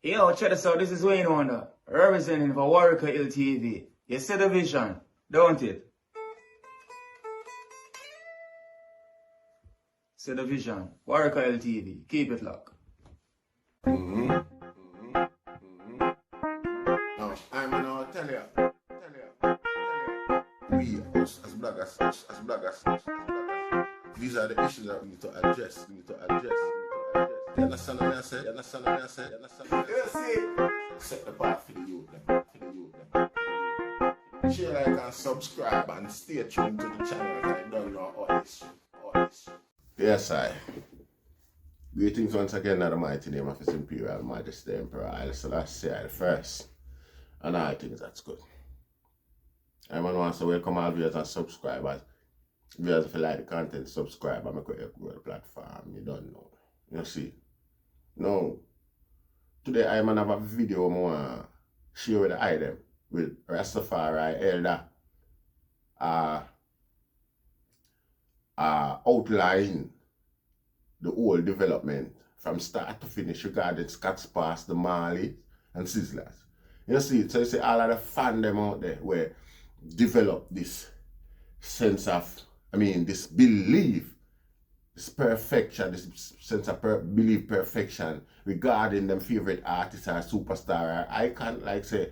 Yo, check this out. This is Wayne Wonder, representing for Warwick Hill TV. You see the vision, don't it? See the vision. Warwick Hill TV. Keep it locked. Now, I'm gonna tell you. We, us as bloggers, these are the issues that we need to address. You understand what I say? You see? Set the path for the youth. Share, like, and subscribe and stay tuned to the channel. I don't know all this. Yes, I. Greetings once again in the mighty name of His Imperial Majesty Emperor Haile Selassie the first. And I think that's good. I want to welcome all viewers and subscribers. Viewers, if you like the content, subscribe and make sure you grow the platform. You don't know. You see? Now, today I have a video I want to share with the item with Rastafari Elder. Outline the whole development from start to finish regarding Scott's Pass, the Marleys and Sizzla. You see, so you see all of the fandom out there where develop this sense of, this belief, this perfection, this sense of belief perfection regarding them favorite artists or superstar or icon, like say,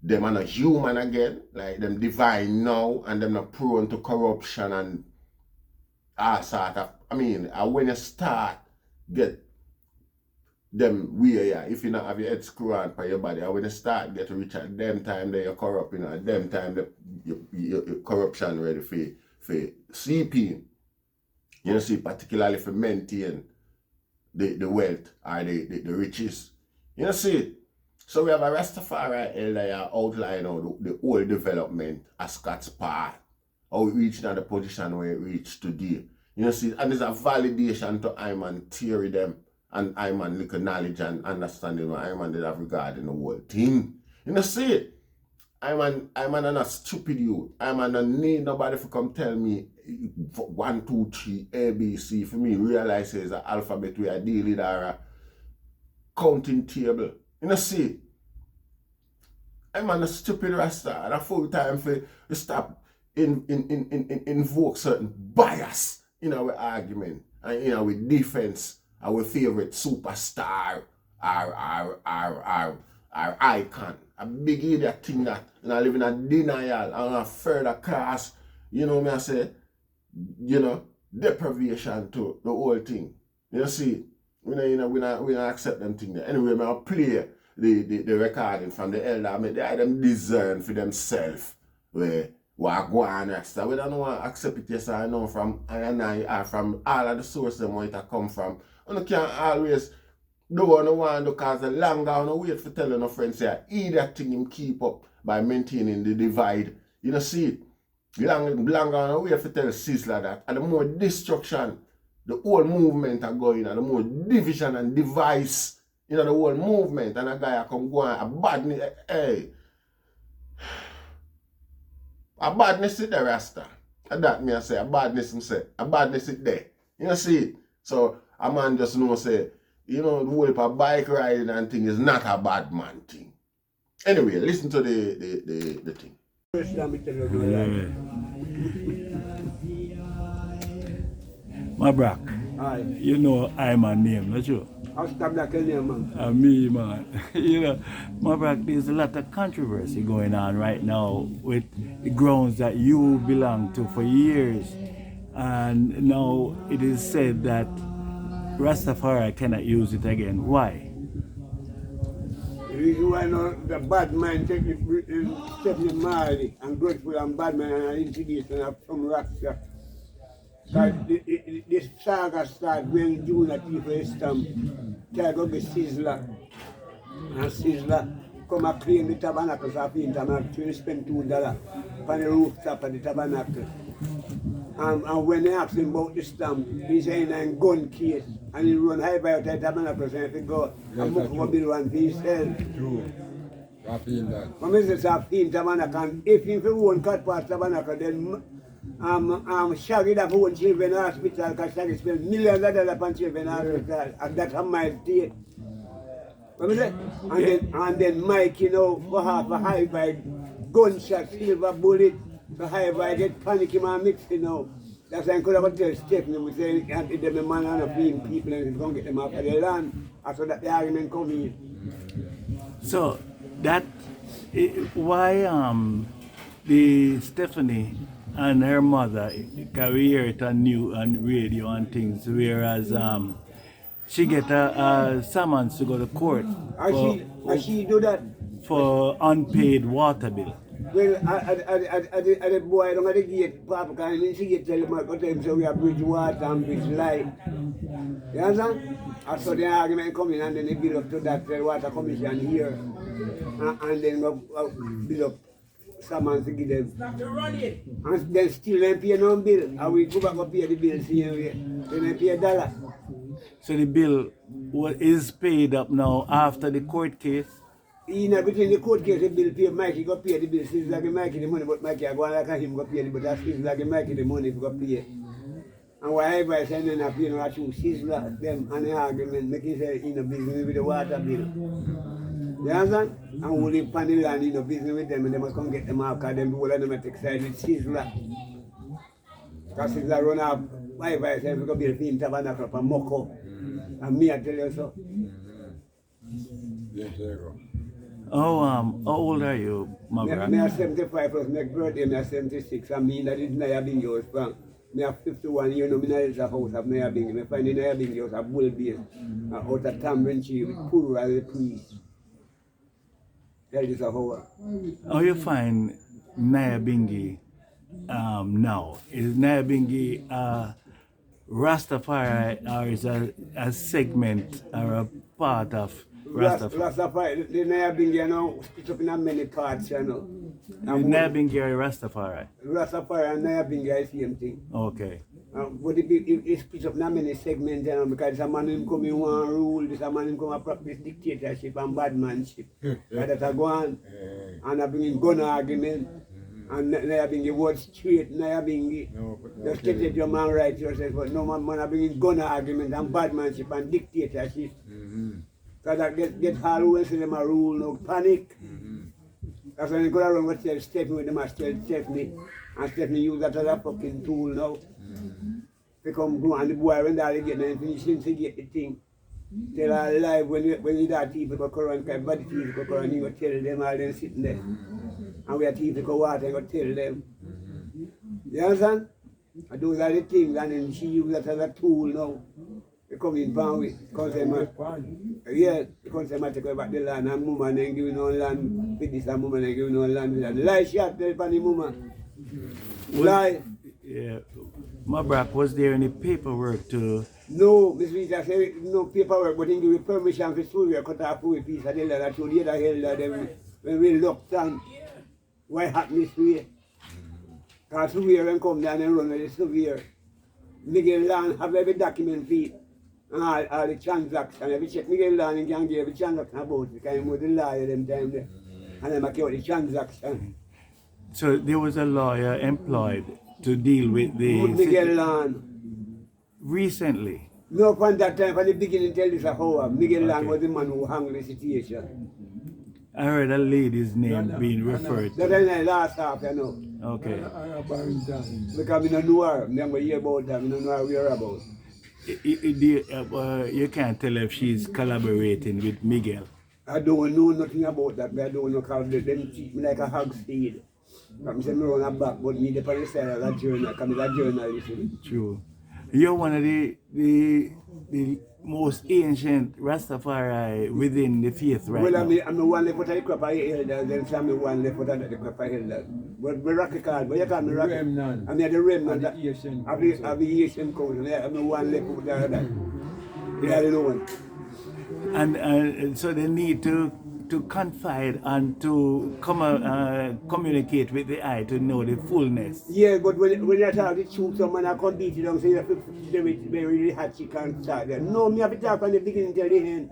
them are not human again, like them divine now and them not prone to corruption and all sort of, when you start get them weird, if you not have your head screw on for your body, and when you start get rich at them time that you're corrupt, at them time your corruption ready for sleeping. You see, particularly for maintain the wealth or the riches. You see, so we have a Rastafari elder outline of the whole development of Scott's Path, how it reached at the position where it reached today. You see, and there's a validation to H.I.M theory them and H.I.M little knowledge and understanding what H.I.M did have regarding the whole thing. You see, H.I.M are not stupid youth. H.I.M don't need nobody to come tell me 1, 2, 3, A, B, C for me realize it's an alphabet we are dealing or a counting table. You see, H.I.M a stupid Rasta and a full time for stop invoke certain bias in our argument and in our defense, our favorite superstar, our icon. A big idiot thing that I live in a denial and a further class, me I say, deprivation to the whole thing. You see, we not accept them thing there. Anyway, I'll play the recording from the elder. They them discern for themselves where go on Rasta. We don't know what accept it, yes I know from I from all of the sources them where it come from. And you can't always do what you want because the longer you wait for telling your friends say either thing him keep up by maintaining the divide. You see, longer you wait for tell Sizzla that, and the more destruction the whole movement are going and the more division and device the whole movement, and a guy come go on a badness, a badness is there, Rasta. And that me I say, a badness is there. You see? So a man just know say, the whole of a bike riding and thing is not a bad man thing. Anyway, listen to the thing. My Brock, Aye. you know I'm a name, not you? I'll stop that name, man. Me, man. My Brock, there's a lot of controversy going on right now with the grounds that you belong to for years. And now it is said that Rastafari cannot use it again. Why? The reason why the bad man take the Marley and grateful and bad man and introduce from Rasta. This saga started when June at people stamp. Try go get Sizzla. And Sizzla come and claim the tabernacles of him and spend $2 on the rooftop of the tabernacle. And when they asked him about the stamp, he said in a gun case. And he run high by the tabernacles and if he go and look for bill one for himself. True. I feel that. When I say tabernacle, and if he won't cut past tabernacle, then Shaggy that own children hospital because Shaggy spent millions of dollars on children hospital and that's a my state. What was it? And then Mike, you know, for half a high vibe, gunshot, silver bullet, the high vibe, get panic him and mix, you know. That's why I could have tell Stephanie, we say, you can't them a man and a being people and he's going to get them out of the land. After that, the argument come in. So that why the Stephanie and her mother career it on new and radio and things, whereas she get a summons to go to court And she do that. for unpaid water bill. Well, I the boy don't at the gate, Papa, and she get tell him, I go tell him, so we have bridge water and bridge light. You understand? I saw the argument coming and then they build up to that water commission here. And then go build up someone to give them. And then still they pay no bill. And we go back and pay the bill same way. Then they pay $1. So the bill is paid up now after the court case. In between the court case, the bill pay Mikey go pay the bill. Since like Mikey the money, but Mikey I go like him go pay the but that's like Mikey the money go pay. And whatever I send in a pay no to Sizzla them and the argument making say in a business with the water bill. You understand? And we live on the land in a business with them and they must come get them out because them all of them at excited with Sizzla. Because Sizzla run up whatever I say we go build in tabernacle from Moko. And me I tell you so. Yes, there you go. How old are you, my Me brother? are 75 plus next birthday, me are 76. I mean that is Nyabinghi house from. Me are 51 years, no, me not a house of Nyabinghi. Me find the Nyabinghi house a bull base. Out of Tambrenchi with Puru as a priest. That is a house. How you find Nyabinghi now? Is Nyabinghi Rastafari or is a segment or a part of Rastafari? Rastafari, the Nyabinghi, you know, split up in many parts, you know. Is Nyabinghi or Rastafari? Rastafari and Nyabinghi are the same thing. Okay. But it split up in many segments, you know, because some man him come in one rule, this man him come and practice dictatorship and badmanship. That's a go on. And I bring in gun argument. And Nyabinghi word straight, Nyabinghi. Just take your man right yourself, but no man I bring in gun argument and badmanship and dictatorship. Because that get all who say them a rule, no panic. That's when you go around and tell Stephanie with them and tell Stephanie. And Stephanie use that as a fucking tool now. They come go and the boy when they get them finish instigate the thing. Tell her live when you that people go around, because body people go around, you go tell them all them sitting there. And we are people go water and go tell them. You understand? And those are the things and then she use that as a tool now. They come in pound with, because they might, yeah, because they might take back the land and woman and give no land with this and woman and give no land with that. Lie shot tell upon the woman. Lie. Yeah. Mabrak, was there any paperwork to... No, Miss Rita said no paperwork, but he give you permission for Surya cut off a piece of the land. I told you the hell that when we locked down, why happen this way? Because Surya when come down and run with the Surya. Miguel Land have every document for it. All the transaction, every check Miguel Land can give every transaction about it, because he was the lawyer them time there. And then I carry the transaction. So there was a lawyer employed to deal with the... Miguel Land. Recently? No, from that time, from the beginning till this hour, Miguel Land was the man who handled the situation. I heard a lady's name being referred That to. is the last half, you know. Okay. Because I don't know her, I don't hear about her, I don't know her whereabouts. You can't tell if she's collaborating with Miguel. I don't know nothing about that, but I don't know because them treat me like a hog steed. I'm saying me run a back, but me the police side of a journal, because I'm a journalist. True. You're one of the most ancient Rastafari within the faith right Well, now. I'm the one left out of the crop of elders, then some the one left out of the crop of elders. But we rocky card, but you call me rocky. Remnant. I'm the remnant Of the Asian of the Asian culture. I'm the one left out of that. Yeah, the one. And so they need to confide and to communicate with the eye to know the fullness. Yeah, but when you talk the truth, someone I come beat it down, say you have to do it very hot, she can't start there. No, me have to talk from the beginning till the end.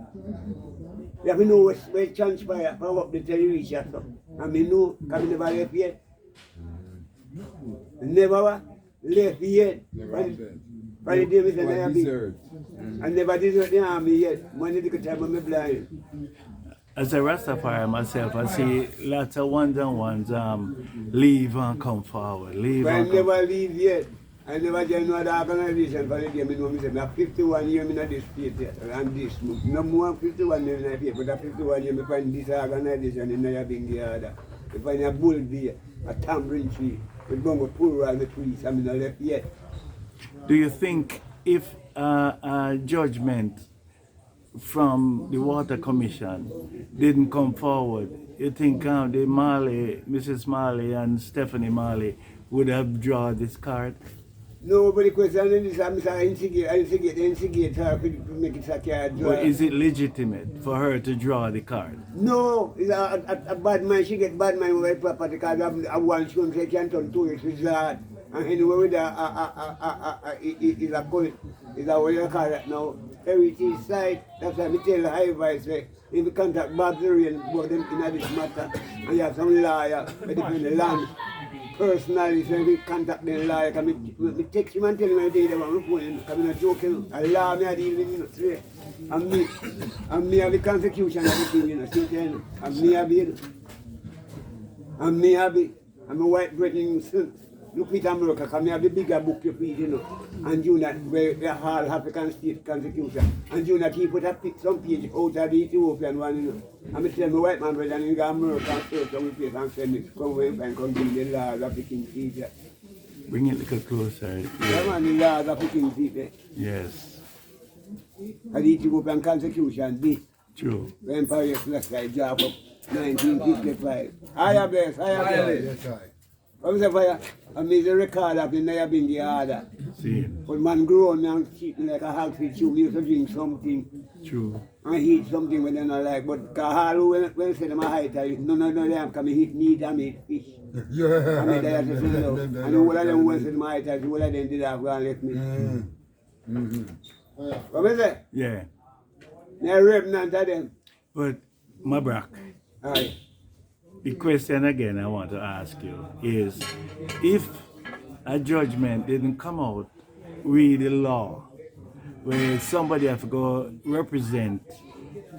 You have to know where it transpire, from up the till you reach here. So. And me know, because I never left yet. Never left yet. By the day we said I have been. I never desert the army yet. Money the time I'm blind. as a Rastafari myself, I see lots of ones and ones leave and come forward. Leave But I and come. never leave yet. I never join no other organization for the day. I know myself. I'm 51 years in this state yet. And this month. No more than 51 years in the state, but I'm 51 years I find this organization in Nyabinghi. I find a bull there, a tambourine tree. We go and pull around the trees. I'm not left yet. Do you think if a judgment from the Water Commission didn't come forward, you think the Marley, Mrs. Marley and Stephanie Marley would have drawn this card? Nobody questioning this. I'm instigate her to make it a card. Or is it legitimate for her to draw the card? No, it's a bad man. She get bad man with property because I want to say can't turn tourist resort. And anyway, with is a point. Is a way you call it now. Heritage site. That's why we tell the high vice say if you contact Barbarian about them in this matter, and you have some lawyer who defend the land. Personally, so we contact the lawyer, because we text him and tell him I did them on the phone, because I'm not joking. A law me I deal with, you know, straight. And me have the consecution of the thing, you know, see then. And me have it. And me have it. I'm a white Britain son. Look at America, because I have the bigger book you read, you know. And you not where the whole African state constitution. And you not he put some page out of the Ethiopian one, you know. And I tell my white man, brother, and you got America and search on the place and send it. Come away and come give the laws of the King Caesar. Bring it a little closer. Yeah, man, the laws of the King Caesar. Yes, And the Ethiopian constitution, this. true. The Emperor Selassie job up 1955. I have blessed, I have blessed. Yes, I. What was the fire? I made the record of the Nyabinghi order. See, But man grown now cheating like a half feet tube, used to drink something true. and eat something when they not like. But Kahalu, when I say them a high tide, none of them come eat meat and eat fish. Yeah. I mean, they have to say no. And all of them when say them high tide, all of them did have gone left me. What was it? Yeah. They're remnant of them. But, Mabrak, Aye. the question again I want to ask you is, if a judgment didn't come out with the law, where somebody have to go represent,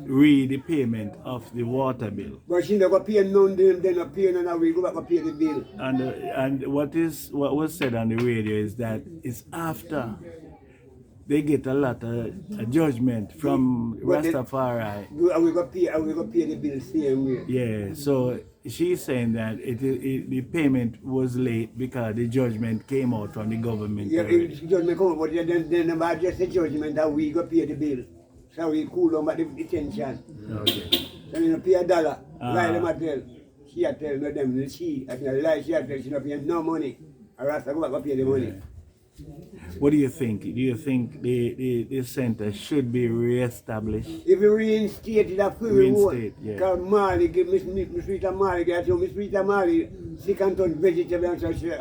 read the payment of the water bill, But she never pay none of them, they not pay none of we go back and pay the bill. and what was said on the radio is that it's after they get a lot of judgment from But they- Rastafari. We go pay the bill same way. Yeah, so she's saying that the payment was late because the judgment came out from the government. Yeah, already. it's judgment come, but then never just the judgment that we go pay the bill. So we cool down by the detention. Okay. So we don't pay $1. Ah. Lie them a tell. She a tell no them, she a tell lie, she a tell she not pay no money. I Rasta go back and pay the money. What do you think? Do you think the center should be re-established? If you reinstate it, that's free reward. Reinstate, yeah. Because Marley, give Miss Rita Marley, I tell Miss Rita Marley, she can turn vegetable and so she,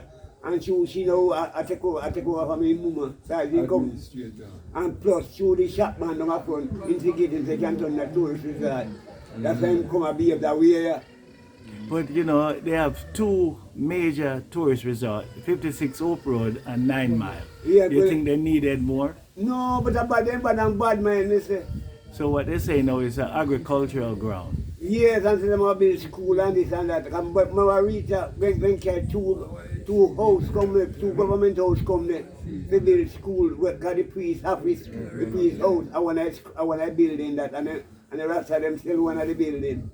and she know I take over from my mama. So I didn't come. Administrator. And plus, through the shopman on my phone, instigating they can turn the tourist resort. That's why I'm come and behave that way. Yeah. But you know, they have two major tourist resorts, 56 Hope Road and 9 Mile. Yeah, Do you but- think they needed more? No, but about them bad man, they say. So what they say now is an agricultural ground. Yes, and say them have build school and this and that. But Marita, when two house come there, two government house come there, they build school, because the priest office, the priest house, I want to build in that, and the rest of them still want the building.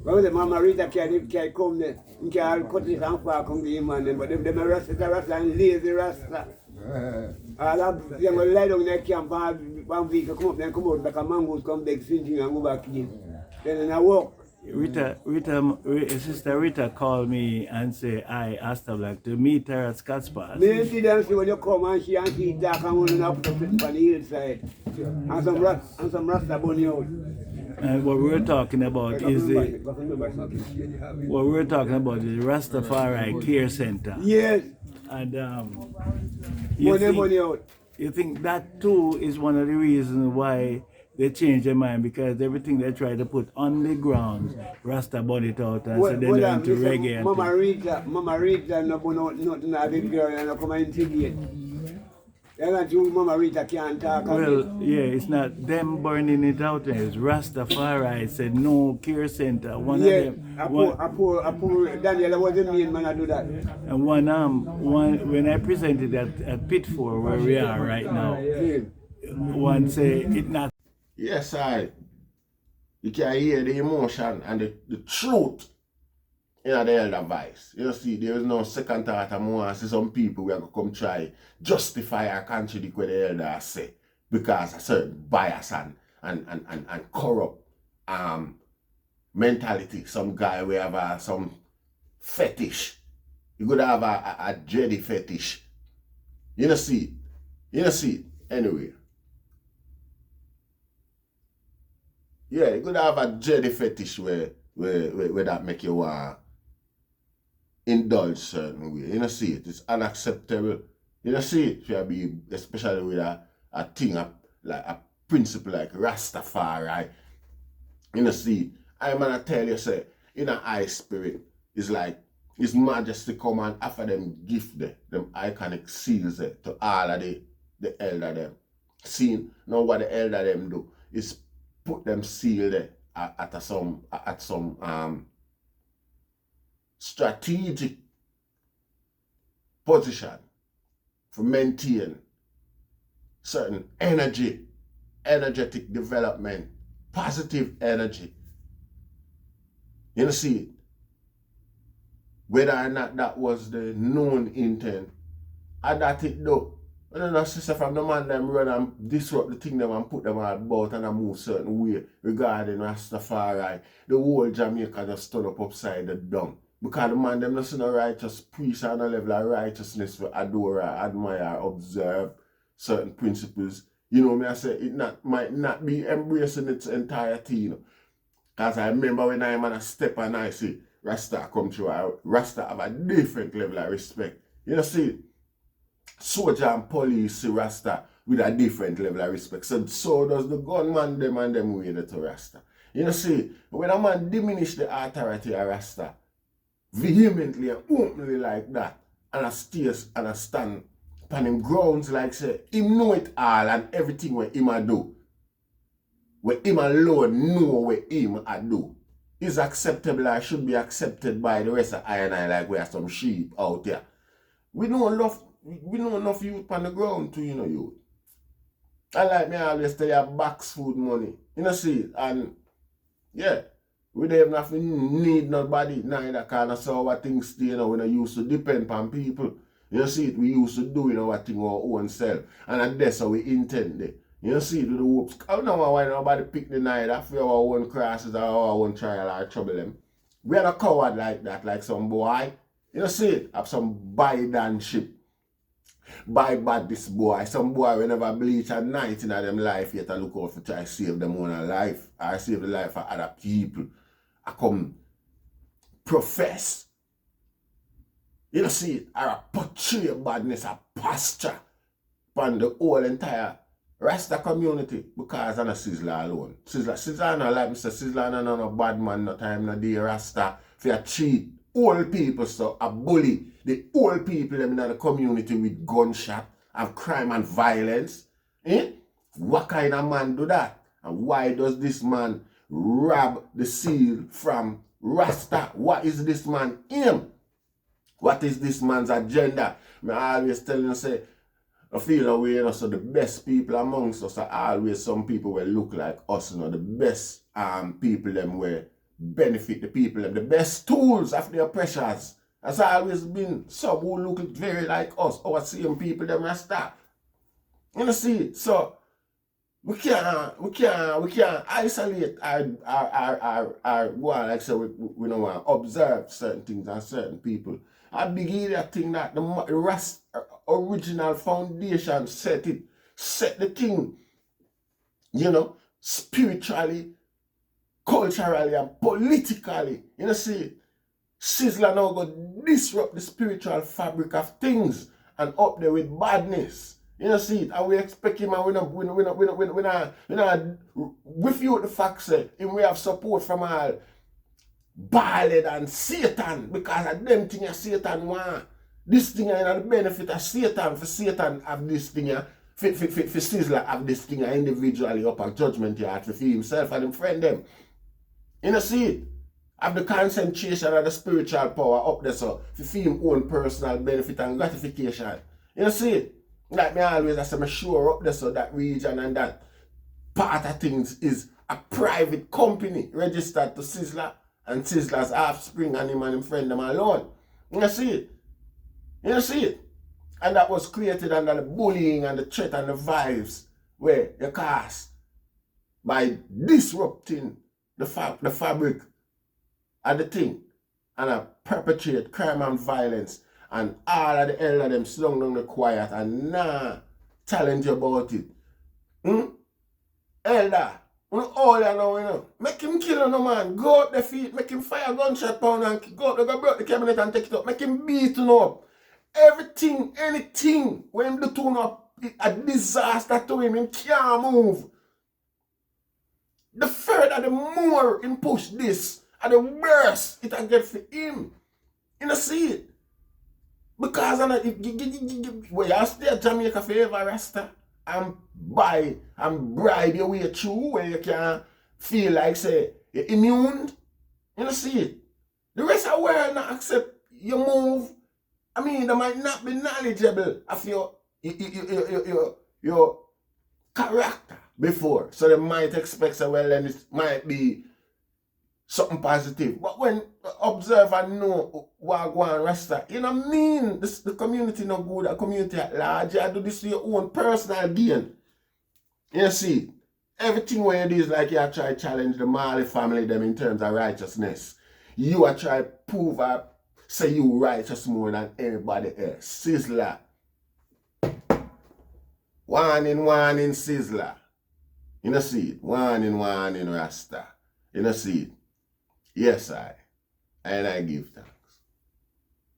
Well, the Mama Rita can come there, and can cut it and far come to him and them, but them Rasta and lazy Rasta. All of them will lie down in their camp one week, come up, then come out, like a mangoes come back, sinking and go back in. Then I walk. Sister Rita called me and say I asked her like to meet her at Scott's Pass. Me see them see when you come and she dark and one up to on the hillside. And some Rasta bunny out. And what we're talking about is the Rastafari Care Center. Yes, And you money out. think that too is one of the reasons why they change their mind, because everything they try to put on the ground, Rasta burn it out and so then they're into reggae. and Mama Rita, no put out nothing at the girl and I come and instigate. Then that you Mama Rita can't talk Well, again. yeah, it's not them burning it out. It's Rastafari said no care center. One Yeah, of them, Daniel was the main man to do that. and one when I presented at Pit 4 where we are right now, Yeah. one say it not. Yes, you can hear the emotion and the truth in the elder voice. You see, there is no second thought. I'm going to see some people who are going to come try justify or contradict what the elder say because of certain bias and corrupt mentality. Some guy will have some fetish. You could have a Jedi fetish. You know see? You know see? Anyway. Yeah, you could have a Jedi fetish where that make you want indulge certain way. You know see it? It's unacceptable. You know see it? Should be especially with a thing like a principle like Rastafari. You know see, I'm gonna tell you say in a high spirit is like His Majesty come and offer them gift there, them iconic seals there to all of the elder them. See, now what the elder them do is put them seal there at some strategic position to maintain certain energetic development, positive energy. You know, see, whether or not that was the known intent, I that it do. I don't know, sister, from the man them run and disrupt the thing them and put them about and move certain way regarding Rastafari, the whole Jamaica just stood up upside the down. Because the man them not see no righteous priest on a level of righteousness for adore, admire, observe certain principles. You know me, I say it might not be embracing its entirety, you know. Because I remember when I'm on a step and I see Rasta come through, Rasta have a different level of respect. You know, see, soldier and police see Rasta with a different level of respect. So does the gunman them and them way to Rasta. You know, see, when a man diminish the authority of Rasta vehemently and openly like that, and a stays and a stand upon him grounds like say, him know it all and everything what him a do, where him alone know what him a do, is acceptable or should be accepted by the rest of I and I like we are some sheep out there. We know enough youth on the ground too, you know, youth. I like me always tell you box food money. You know, see, and yeah, we don't have to need nobody neither kind of so our things stay, you know, we don't used to depend on people. You see it, we used to do, you know, what thing our own self. And that's how we intend it. You see it with the whoops. I don't know why nobody pick the night after our own crosses or our own trial or trouble them. We are not coward like that, like some boy. You see it, have some bidonship. Buy bad this boy. Some boy will never bleach at night in them life yet and look out for try to save them own life. Or save the life of other people. I come profess. You see it, or portray badness, a posture upon the whole entire Rasta community because I'm a Sizzla alone. Sizzla no like Mr. Sizzla no bad man, no time no day Rasta for cheat old people, so a bully the old people in the community with gunshot and crime and violence. What kind of man do that? And why does this man rob the seal from Rasta? What is this man aim? What is this man's agenda? I always tell you, say, I feel away, you know, so the best people amongst us are always some people will look like us, you know, the best people them will benefit the people, them, the best tools of the oppressors. Has always been some who look very like us, our same people them Rasta. You know, see, so we can't isolate our go on like so we don't want to observe certain things and certain people. I begin to think that the original foundation set the thing, you know, spiritually, culturally, and politically. You know, see, Sizzla now go disrupt the spiritual fabric of things and up there with badness. You know, see it, and we expect him, and we not refute the fact that we have support from all Baaled and Satan because of them things Satan want. This thing is the benefit of Satan. For Satan have this thing, for Sizzla have this thing individually up on judgment yard for himself and him friend them. You know, see it? Have the concentration of the spiritual power up there so for him own personal benefit and gratification. You know, see it? Like me always I say, I'm sure up there so that region and that part of things is a private company registered to Sizzla and Sizzla's offspring and him friend them alone. You know, see it? You know, see it? And that was created under the bullying and the threat and the vibes where you cast by disrupting the fabric of the thing and perpetrate crime and violence and all of the elder them slung down the quiet and challenge you about it. Elder, all you know, you know. Make him kill no man. Go up the feet, make him fire gunshot pound and go up, go break the cabinet and take it up. Make him beat him up. Everything, anything, when him do turn up, a disaster to him can't move. The further, the more him push this, and the worse it will get for him. You know, see it? Because where you stay at Jamaica forever, Rasta, and buy and bribe your way through where you can feel like, say, you're immune. You know, see it? The rest of the world not accept your move. I mean, they might not be knowledgeable of your character before. So they might expect, so well, then it might be something positive. But when observe and know what go on Rasta, you know what I mean? The community no good, the community at large, you do this to your own personal gain. You see, everything where you do is like you are trying to challenge the Marley family them in terms of righteousness. You are trying to prove say you righteous more than anybody else. Sizzla. Warning, Sizzla. You know see it? Warning, Rasta. You know see it? Yes, and I give thanks.